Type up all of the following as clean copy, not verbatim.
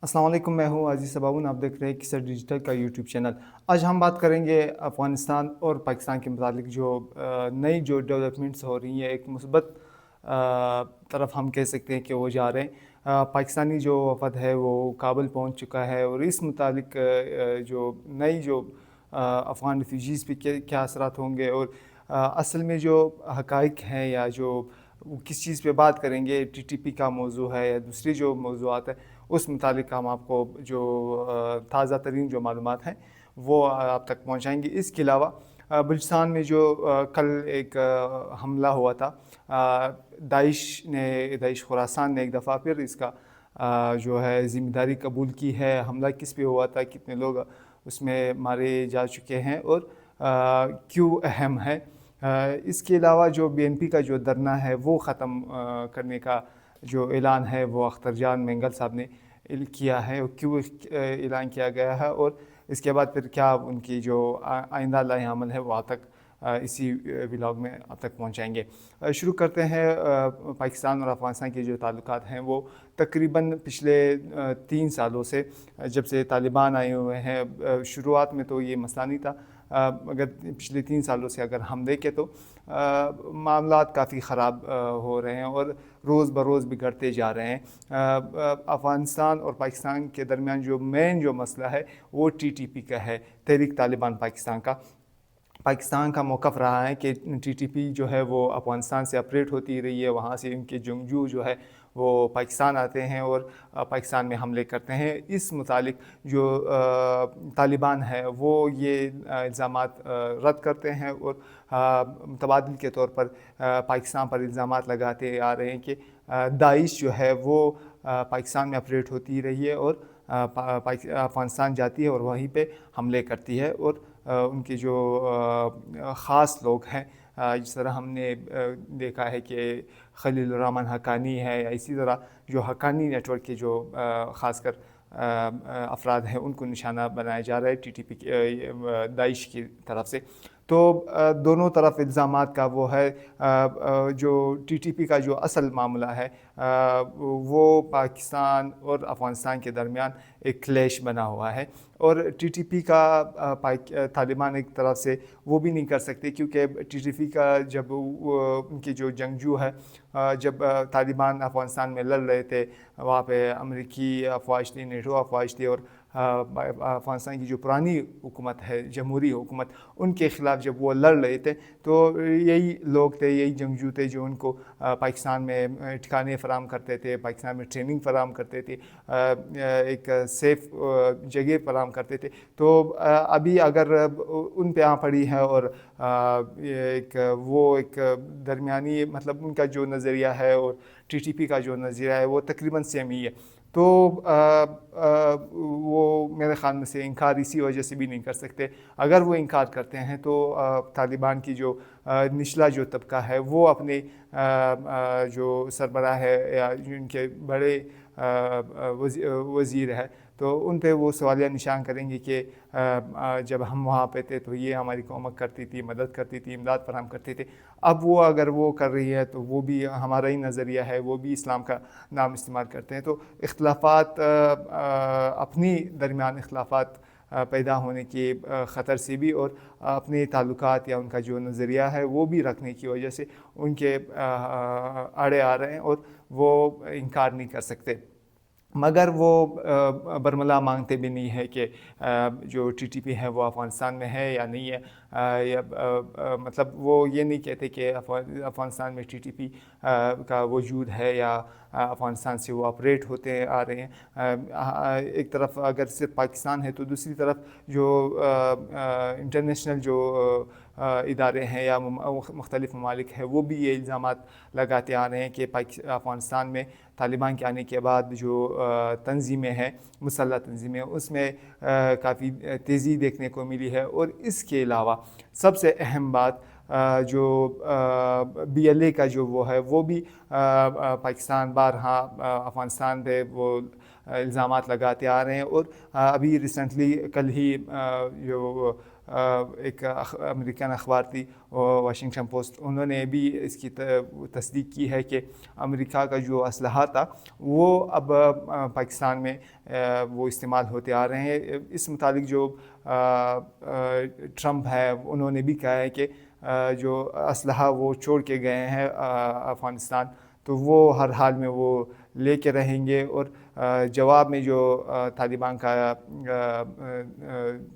السلام علیکم، میں ہوں عزیز صباون، آپ دیکھ رہے ہیں کسر ڈیجیٹل کا یوٹیوب چینل۔ آج ہم بات کریں گے افغانستان اور پاکستان کے متعلق جو نئی ڈیولپمنٹس ہو رہی ہیں، ایک مثبت طرف ہم کہہ سکتے ہیں کہ وہ جا رہے ہیں۔ پاکستانی جو وفد ہے وہ کابل پہنچ چکا ہے، اور اس متعلق جو نئی افغان ریفیوجیز پہ کیا اثرات ہوں گے، اور اصل میں جو حقائق ہیں یا جو کس چیز پہ بات کریں گے، ٹی ٹی پی کا موضوع ہے یا دوسری جو موضوعات ہیں، اس متعلق ہم آپ کو جو تازہ ترین جو معلومات ہیں وہ آپ تک پہنچائیں گے۔ اس کے علاوہ بلوچستان میں جو کل ایک حملہ ہوا تھا، داعش خراسان نے ایک دفعہ پھر اس کا جو ہے ذمہ داری قبول کی ہے۔ حملہ کس پہ ہوا تھا، کتنے لوگ اس میں مارے جا چکے ہیں اور کیوں اہم ہے۔ اس کے علاوہ جو بی این پی کا جو دھرنا ہے وہ ختم کرنے کا جو اعلان ہے وہ اختر جان مینگل صاحب نے کیا ہے، اور کیوں اعلان کیا گیا ہے، اور اس کے بعد پھر کیا ان کی جو آئندہ لائحہ عمل ہے وہ آپ تک اسی ولاگ میں آپ تک پہنچائیں گے۔ شروع کرتے ہیں پاکستان اور افغانستان کے جو تعلقات ہیں وہ تقریباً پچھلے 3 سالوں سے، جب سے طالبان آئے ہوئے ہیں، شروعات میں تو یہ مسئلہ نہیں تھا، مگر پچھلے 3 سالوں سے اگر ہم دیکھیں تو معاملات کافی خراب ہو رہے ہیں اور روز بروز بگڑتے جا رہے ہیں۔ افغانستان اور پاکستان کے درمیان جو مین جو مسئلہ ہے وہ ٹی ٹی پی کا ہے، تحریک طالبان پاکستان کا۔ پاکستان کا موقف رہا ہے کہ ٹی ٹی پی جو ہے وہ افغانستان سے آپریٹ ہوتی رہی ہے، وہاں سے ان کے جنگجو جو ہے وہ پاکستان آتے ہیں اور پاکستان میں حملے کرتے ہیں۔ اس متعلق جو طالبان ہے وہ یہ الزامات رد کرتے ہیں اور متبادل کے طور پر پاکستان پر الزامات لگاتے آ رہے ہیں کہ داعش جو ہے وہ پاکستان میں آپریٹ ہوتی رہی ہے اور افغانستان جاتی ہے اور وہیں پہ حملے کرتی ہے، اور ان کے جو خاص لوگ ہیں، جس طرح ہم نے دیکھا ہے کہ خلیل الرحمن حقانی ہے، یا اسی طرح جو حقانی نیٹ ورک کے جو خاص کر افراد ہیں ان کو نشانہ بنایا جا رہا ہے ٹی ٹی پی داعش کی طرف سے۔ تو دونوں طرف الزامات کا وہ ہے۔ جو ٹی ٹی پی کا جو اصل معاملہ ہے وہ پاکستان اور افغانستان کے درمیان ایک کلیش بنا ہوا ہے، اور ٹی ٹی پی کا طالبان ایک طرف سے وہ بھی نہیں کر سکتے، کیونکہ ٹی ٹی پی کا جب ان کے جو جنگجو ہے، جب طالبان افغانستان میں لڑ رہے تھے، وہاں پہ امریکی افواج تھی، نیٹو افواج تھی، اور افغانستان کی جو پرانی حکومت ہے، جمہوری حکومت، ان کے خلاف جب وہ لڑ رہے تھے تو یہی لوگ تھے، یہی جنگجو تھے جو ان کو پاکستان میں ٹھکانے فراہم کرتے تھے، پاکستان میں ٹریننگ فراہم کرتے تھے، ایک سیف جگہ فراہم کرتے تھے۔ تو ابھی اگر ان پہ آ پڑی ہے اور ایک درمیانی مطلب ان کا جو نظریہ ہے اور ٹی ٹی پی کا جو نظریہ ہے وہ تقریباً سیم ہی ہے، تو وہ میرے خیال میں سے انکار اسی وجہ سے بھی نہیں کر سکتے۔ اگر وہ انکار کرتے ہیں تو طالبان کی جو نچلا جو طبقہ ہے وہ اپنے جو سربراہ ہے یا ان کے بڑے وزیر ہے تو ان پہ وہ سوالیہ نشان کریں گے کہ جب ہم وہاں پہ تھے تو یہ ہماری قومت کرتی تھی، مدد کرتی تھی، امداد فراہم کرتے تھے، اب وہ اگر وہ کر رہی ہے تو وہ بھی ہمارا ہی نظریہ ہے، وہ بھی اسلام کا نام استعمال کرتے ہیں۔ تو اختلافات، اپنی درمیان اختلافات پیدا ہونے کے خطر سے بھی، اور اپنے تعلقات یا ان کا جو نظریہ ہے وہ بھی رکھنے کی وجہ سے ان کے آڑے آ رہے ہیں اور وہ انکار نہیں کر سکتے، مگر وہ برملا مانگتے بھی نہیں ہے کہ جو ٹی ٹی پی ہے وہ افغانستان میں ہے یا نہیں ہے، یا مطلب وہ یہ نہیں کہتے کہ افغانستان میں ٹی ٹی پی کا وجود ہے یا افغانستان سے وہ آپریٹ ہوتے آ رہے ہیں۔ ایک طرف اگر صرف پاکستان ہے تو دوسری طرف جو انٹرنیشنل جو ادارے ہیں یا مختلف ممالک ہیں وہ بھی یہ الزامات لگاتے آ رہے ہیں کہ افغانستان میں طالبان کے آنے کے بعد جو تنظیمیں ہیں، مسلح تنظیمیں، اس میں کافی تیزی دیکھنے کو ملی ہے۔ اور اس کے علاوہ سب سے اہم بات، جو بی ایل اے کا جو وہ ہے وہ بھی پاکستان بارہا افغانستان پہ وہ الزامات لگاتے آ رہے ہیں. اور ابھی ریسنٹلی کل ہی جو ایک امریکن اخبار تھی واشنگٹن پوسٹ, انہوں نے بھی اس کی تصدیق کی ہے کہ امریکہ کا جو اسلحہ تھا وہ اب پاکستان میں وہ استعمال ہوتے آ رہے ہیں. اس متعلق جو ٹرمپ ہے انہوں نے بھی کہا ہے کہ جو اسلحہ وہ چھوڑ کے گئے ہیں افغانستان تو وہ ہر حال میں وہ لے کے رہیں گے. اور جواب میں جو طالبان کا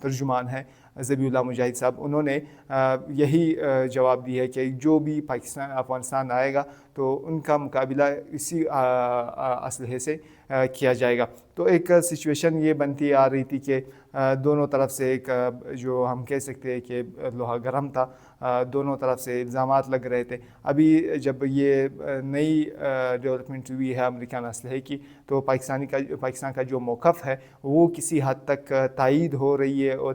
ترجمان ہے ذبیح اللہ مجاہد صاحب, انہوں نے یہی جواب دی ہے کہ جو بھی افغانستان آئے گا تو ان کا مقابلہ اسی اسلحے سے کیا جائے گا. تو ایک سچویشن یہ بنتی آ رہی تھی کہ دونوں طرف سے ایک جو ہم کہہ سکتے ہیں کہ لوہا گرم تھا, دونوں طرف سے الزامات لگ رہے تھے. ابھی جب یہ نئی ڈیولپمنٹ ہوئی ہے امریکن اسلحے کی تو پاکستان کا جو موقف ہے وہ کسی حد تک تائید ہو رہی ہے. اور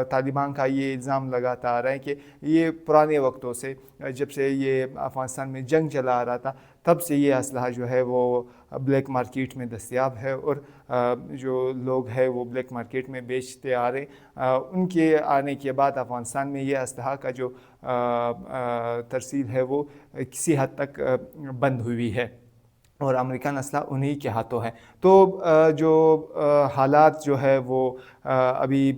طالبان کا یہ الزام لگاتا آ رہا ہے کہ یہ پرانے وقتوں سے, جب سے یہ افغانستان میں جنگ چلا آ رہا تھا تب سے یہ اسلحہ جو ہے وہ بلیک مارکیٹ میں دستیاب ہے, اور جو لوگ ہیں وہ بلیک مارکیٹ میں بیچتے آ رہے. ان کے آنے کے بعد افغانستان میں یہ اسلحہ کا جو ترسیل ہے وہ کسی حد تک بند ہوئی ہے اور امریکن اسلحہ انہی کے ہاتھوں ہے. تو جو حالات جو ہے وہ ابھی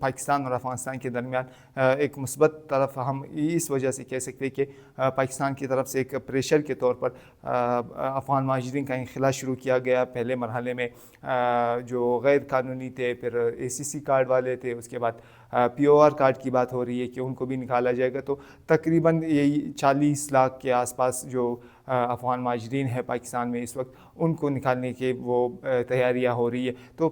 پاکستان اور افغانستان کے درمیان ایک مثبت طرف ہم اس وجہ سے کہہ سکتے ہیں کہ پاکستان کی طرف سے ایک پریشر کے طور پر افغان مہاجرین کا انخلا شروع کیا گیا. پہلے مرحلے میں جو غیر قانونی تھے, پھر ACC کارڈ والے تھے, اس کے بعد POR کارڈ کی بات ہو رہی ہے کہ ان کو بھی نکالا جائے گا. تو تقریباً یہی 40 لاکھ کے آس پاس جو افغان مہاجرین ہے پاکستان میں اس وقت, ان کو نکالنے کے وہ تیاریاں ہو رہی ہے. تو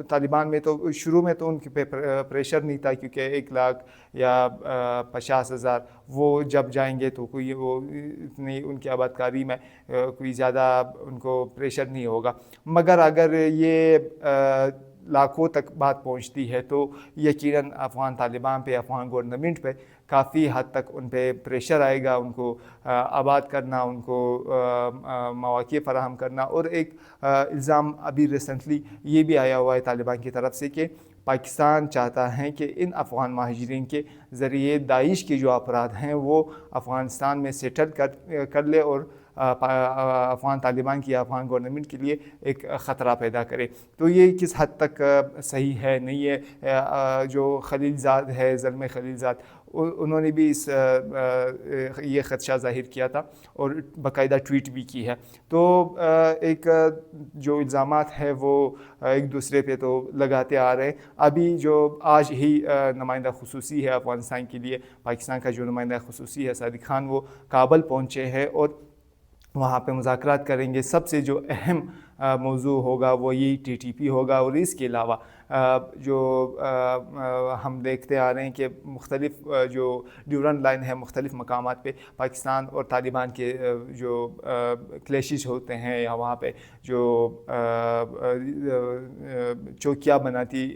طالبان میں تو شروع میں تو ان پہ پریشر نہیں تھا, کیونکہ 1 لاکھ یا 50,000 وہ جب جائیں گے تو کوئی وہ اتنی ان کی آبادکاری میں کوئی زیادہ ان کو پریشر نہیں ہوگا. مگر اگر یہ لاکھوں تک بات پہنچتی ہے تو یقیناً افغان طالبان پہ, افغان گورنمنٹ پہ کافی حد تک ان پہ پریشر آئے گا, ان کو آباد کرنا, ان کو مواقع فراہم کرنا. اور ایک الزام ابھی ریسنٹلی یہ بھی آیا ہوا ہے طالبان کی طرف سے کہ پاکستان چاہتا ہے کہ ان افغان مہاجرین کے ذریعے داعش کے جو افراد ہیں وہ افغانستان میں سیٹل کر لے اور افغان طالبان کی, افغان گورنمنٹ کے لیے ایک خطرہ پیدا کرے. تو یہ کس حد تک صحیح ہے نہیں ہے. جو خلیل زاد ہے, زلمے خلیل زاد, انہوں نے بھی یہ خدشہ ظاہر کیا تھا اور باقاعدہ ٹویٹ بھی کی ہے. تو ایک جو الزامات ہیں وہ ایک دوسرے پہ تو لگاتے آ رہے ہیں. ابھی جو آج ہی نمائندہ خصوصی ہے افغانستان کے لیے, پاکستان کا جو نمائندہ خصوصی ہے صادق خان, وہ کابل پہنچے ہیں اور وہاں پہ مذاکرات کریں گے. سب سے جو اہم موضوع ہوگا وہ یہی TTP ہوگا. اور اس کے علاوہ جو ہم دیکھتے آ رہے ہیں کہ مختلف جو ڈیورنٹ لائن ہے مختلف مقامات پہ پاکستان اور طالبان کے جو کلیشز ہوتے ہیں, یا وہاں پہ جو چوکیاں بناتی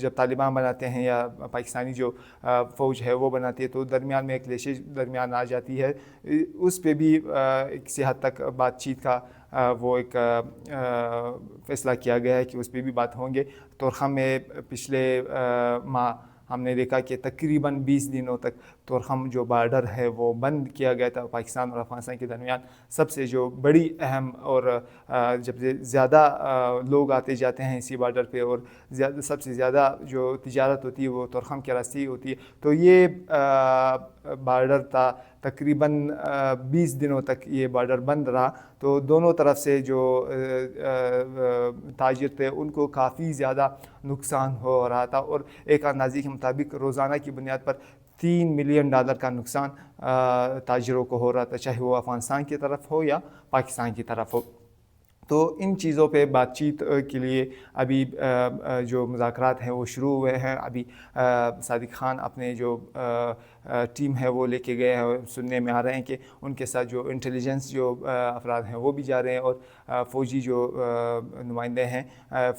جب طالبان بناتے ہیں یا پاکستانی جو فوج ہے وہ بناتی ہے, تو درمیان میں ایک کلیشز درمیان آ جاتی ہے. اس پہ بھی کسی حد تک بات چیت کا وہ ایک فیصلہ کیا گیا ہے کہ اس پہ بھی بات ہوں گے. طورخم میں پچھلے ماہ ہم نے دیکھا کہ تقریباً 20 دنوں تک طورخم جو بارڈر ہے وہ بند کیا گیا تھا پاکستان اور افغانستان کے درمیان. سب سے جو بڑی اہم اور جب زیادہ لوگ آتے جاتے ہیں اسی بارڈر پہ, اور سب سے زیادہ جو تجارت ہوتی ہے وہ طورخم کے راستے ہی ہوتی ہے. تو یہ بارڈر تھا تقریباً 20 دنوں تک یہ بارڈر بند رہا. تو دونوں طرف سے جو تاجر تھے ان کو کافی زیادہ نقصان ہو رہا تھا, اور ایک اندازے کے مطابق روزانہ کی بنیاد پر $3 ملین کا نقصان تاجروں کو ہو رہا تھا, چاہے وہ افغانستان کی طرف ہو یا پاکستان کی طرف ہو. تو ان چیزوں پہ بات چیت کے لیے ابھی جو مذاکرات ہیں وہ شروع ہوئے ہیں. ابھی صادق خان اپنے جو ٹیم ہے وہ لے کے گئے ہیں. سننے میں آ رہے ہیں کہ ان کے ساتھ جو انٹیلیجنس جو افراد ہیں وہ بھی جا رہے ہیں, اور فوجی جو نمائندے ہیں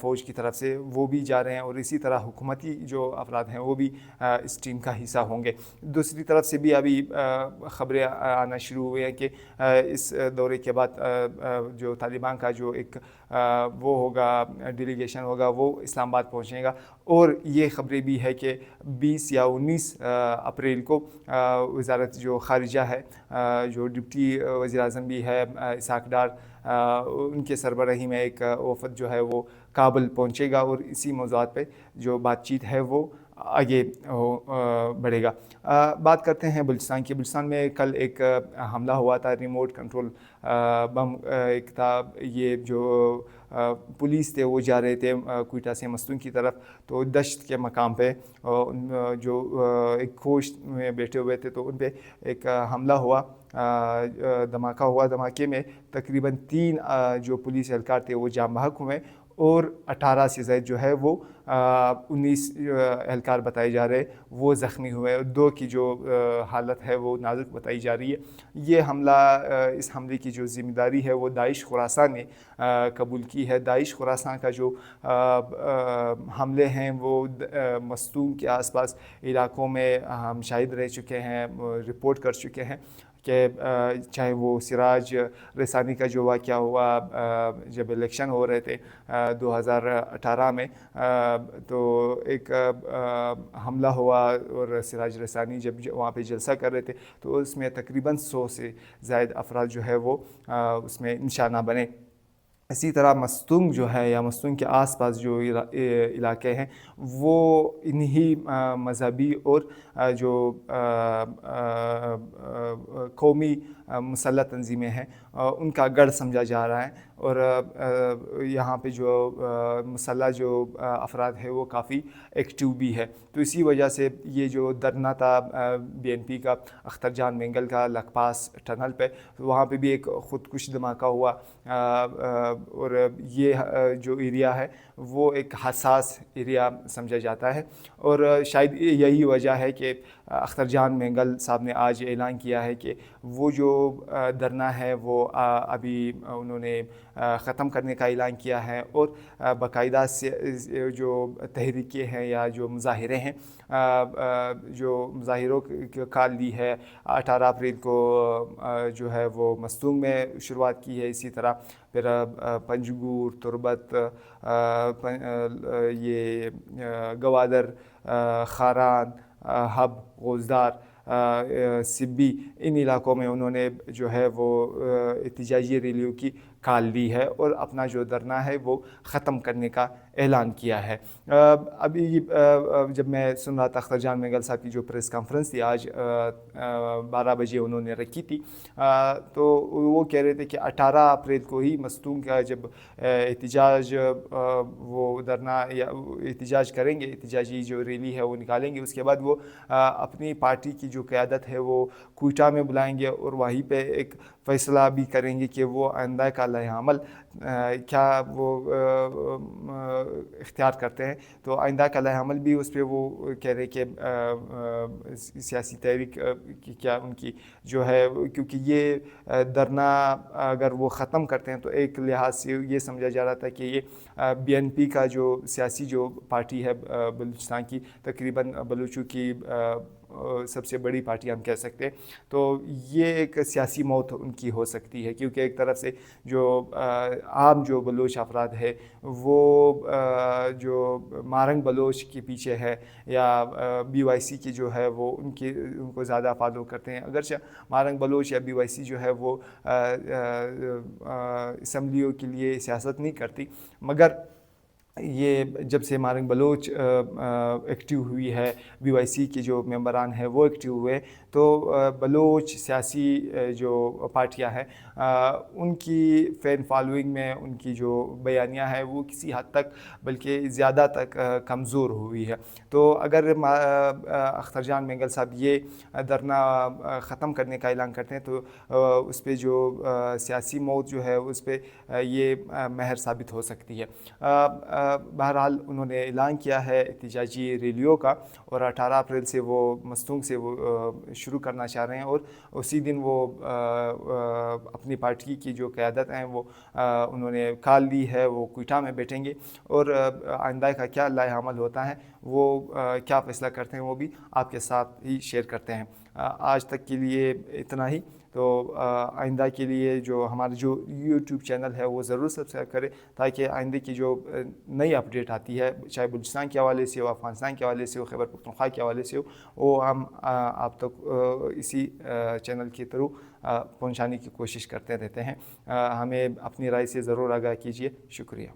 فوج کی طرف سے وہ بھی جا رہے ہیں, اور اسی طرح حکومتی جو افراد ہیں وہ بھی اس ٹیم کا حصہ ہوں گے. دوسری طرف سے بھی ابھی خبریں آنا شروع ہوئی ہیں کہ اس دورے کے بعد جو طالبان کا جو ایک وہ ہوگا ڈیلیگیشن ہوگا وہ اسلام آباد پہنچے گا, اور یہ خبریں بھی ہے کہ 20 یا 19 اپریل کو وزارت جو خارجہ ہے, جو ڈپٹی وزیر اعظم بھی ہے اسحاق ڈار, ان کے سربراہی میں ایک وفد جو ہے وہ کابل پہنچے گا, اور اسی موضوعات پہ جو بات چیت ہے وہ آگے بڑھے گا. بات کرتے ہیں بلوچستان کی. بلوچستان میں کل ایک حملہ ہوا تھا, ریموٹ کنٹرول بم ایک تھا. یہ جو پولیس تھے وہ جا رہے تھے کوئٹہ سے مستونگ کی طرف, تو دشت کے مقام پہ جو ایک کوچ میں بیٹھے ہوئے تھے تو ان پہ ایک حملہ ہوا, دھماکہ ہوا. دھماکے میں تقریباً 3 جو پولیس اہلکار تھے وہ جاں بحق ہوئے, اور 18 سے زائد جو ہے وہ 19 اہلکار بتائے جا رہے وہ زخمی ہوئے, اور 2 کی جو حالت ہے وہ نازک بتائی جا رہی ہے. یہ حملہ, اس حملے کی جو ذمہ داری ہے وہ داعش خراسان نے قبول کی ہے. داعش خراسان کا جو حملے ہیں وہ مستونگ کے آس پاس علاقوں میں ہم شاہد رہ چکے ہیں, رپورٹ کر چکے ہیں کہ چاہے وہ سراج رسانی کا جو واقعہ ہوا جب الیکشن ہو رہے تھے 2018 میں, تو ایک حملہ ہوا, اور سراج رسانی جب وہاں پہ جلسہ کر رہے تھے تو اس میں تقریباً 100 سے زائد افراد جو ہے وہ اس میں نشانہ بنے. اسی طرح مستونگ جو ہے یا مستونگ کے آس پاس جو علاقے ہیں وہ انہی مذہبی اور جو قومی مسلح تنظیمیں ہیں ان کا گڑھ سمجھا جا رہا ہے, اور یہاں پہ جو مسلح جو افراد ہے وہ کافی ایکٹیو بھی ہے. تو اسی وجہ سے یہ جو دھرنا تھا BNP کا اختر جان مینگل کا لکپاس ٹنل پہ, وہاں پہ بھی ایک خودکش دھماکہ ہوا, اور یہ جو ایریا ہے وہ ایک حساس ایریا سمجھا جاتا ہے, اور شاید یہی وجہ ہے کہ اختر جان مینگل صاحب نے آج اعلان کیا ہے کہ وہ جو دھرنا ہے وہ ابھی انہوں نے ختم کرنے کا اعلان کیا ہے, اور باقاعدہ سے جو تحریکیں ہیں یا جو مظاہرے ہیں, جو مظاہروں کی کال لی ہے 18 اپریل کو جو ہے وہ مستونگ میں شروعات کی ہے, اسی طرح پھر پنجگور, تربت, یہ گوادر, خاران, حب, غوزدار, سبی, ان علاقوں میں انہوں نے جو ہے وہ احتجاجی ریلیوں کی کال لی ہے, اور اپنا جو دھرنا ہے وہ ختم کرنے کا اعلان کیا ہے. ابھی جب میں سن رہا تھا اختر جان مینگل صاحب کی جو پریس کانفرنس تھی آج 12 بجے انہوں نے رکھی تھی, تو وہ کہہ رہے تھے کہ 18 اپریل کو ہی مستونگ کا جب احتجاج وہ دھرنا یا احتجاج کریں گے, احتجاجی جو ریلی ہے وہ نکالیں گے, اس کے بعد وہ اپنی پارٹی کی جو قیادت ہے وہ کوئٹہ میں بلائیں گے, اور وہیں پہ ایک فیصلہ بھی کریں گے کہ وہ آئندہ کا لائحہ عمل کیا وہ اختیار کرتے ہیں. تو آئندہ کا لائحہ عمل بھی اس پہ وہ کہہ رہے کہ سیاسی تحریک کی کیا ان کی جو ہے, کیونکہ یہ دھرنا اگر وہ ختم کرتے ہیں تو ایک لحاظ سے یہ سمجھا جا رہا تھا کہ یہ BNP کا جو سیاسی جو پارٹی ہے بلوچستان کی, تقریباً بلوچوں کی سب سے بڑی پارٹی ہم کہہ سکتے ہیں, تو یہ ایک سیاسی موت ان کی ہو سکتی ہے, کیونکہ ایک طرف سے جو عام جو بلوچ افراد ہے وہ جو مارنگ بلوچ کے پیچھے ہے یا BYC کی جو ہے وہ ان کو زیادہ فالو کرتے ہیں. اگرچہ مارنگ بلوچ یا BYC جو ہے وہ اسمبلیوں کے لیے سیاست نہیں کرتی, مگر یہ جب سے مارنگ بلوچ ایکٹیو ہوئی ہے, BYC کے جو ممبران ہیں وہ ایکٹیو ہوئے, تو بلوچ سیاسی جو پارٹیاں ہیں ان کی فین فالوئنگ میں ان کی جو بیانیہ ہے وہ کسی حد تک بلکہ زیادہ تک کمزور ہوئی ہے. تو اگر اختر جان مینگل صاحب یہ دھرنا ختم کرنے کا اعلان کرتے ہیں تو اس پہ جو سیاسی موت جو ہے اس پہ یہ مہر ثابت ہو سکتی ہے. بہرحال انہوں نے اعلان کیا ہے احتجاجی ریلیوں کا، اور 18 اپریل سے وہ مستونگ سے وہ شروع کرنا چاہ رہے ہیں، اور اسی دن وہ اپنی پارٹی کی جو قیادت ہیں وہ انہوں نے کال لی ہے، وہ کوئٹہ میں بیٹھیں گے، اور آئندہ کا کیا لائحہ عمل ہوتا ہے، وہ کیا فیصلہ کرتے ہیں، وہ بھی آپ کے ساتھ ہی شیئر کرتے ہیں۔ آج تک کے لیے اتنا ہی، تو آئندہ کے لیے جو ہمارا جو یوٹیوب چینل ہے وہ ضرور سبسکرائب کرے، تاکہ آئندہ کی جو نئی اپڈیٹ آتی ہے، چاہے بلوچستان کے حوالے سے ہو، افغانستان کے حوالے سے ہو، خیبر پختونخوا کے حوالے سے ہو، وہ ہم آپ تک اسی چینل کے تھرو پہنچانے کی کوشش کرتے رہتے ہیں۔ ہمیں اپنی رائے سے ضرور آگاہ کیجیے۔ شکریہ۔